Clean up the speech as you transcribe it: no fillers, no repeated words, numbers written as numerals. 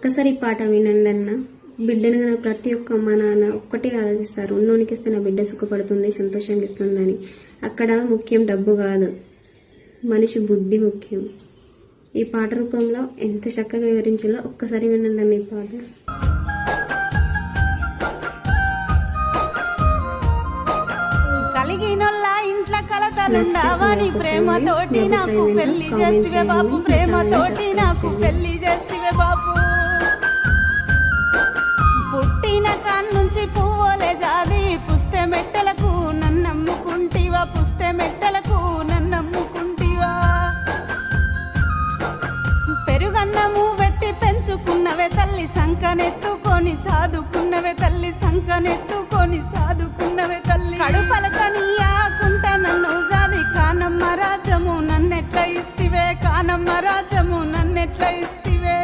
ఒక్కసారి పాట వినండి అన్న. బిడ్డను కనుక ప్రతి ఒక్క అమ్మ నాన్న ఒక్కటే ఆలోచిస్తారు, ఉన్నోనికి ఇస్తే నా బిడ్డ సుఖపడుతుంది, సంతోషంగా ఇస్తుందని. అక్కడ ముఖ్యం డబ్బు కాదు, మనిషి బుద్ధి ముఖ్యం. ఈ పాట రూపంలో ఎంత చక్కగా వివరించాలో ఒక్కసారి వినండి అన్న ఈ పాట. కలిగినొల్ల ఇంట్ల కలతలుండవని ప్రేమతోటి నాకు పెళ్లి చేస్తివే బాబు, ప్రేమతోటి నాకు పెళ్లి చేస్తివే బాబు. పుట్టిన కాన్నుంచి పువ్వులే జాది పుస్తే మెట్టలకు నన్నమ్ముకుంటివా, పుస్తే మెట్టలకు నన్నమ్ముకుంటివా. పెరుగన్నము పెట్టి పెంచుకున్నవే తల్లి, సంకనెత్తుకొని సాదుకున్నవే తల్లి, సంకనెత్తుకొని సాదుకున్నవే తల్లి. కడుపలకనియాకుంట నన్ను జాది కానమ్మ రాజము నన్నెట్ల ఇస్తివే, కానమ్మ రాజము నన్నెట్ల ఇస్తివే.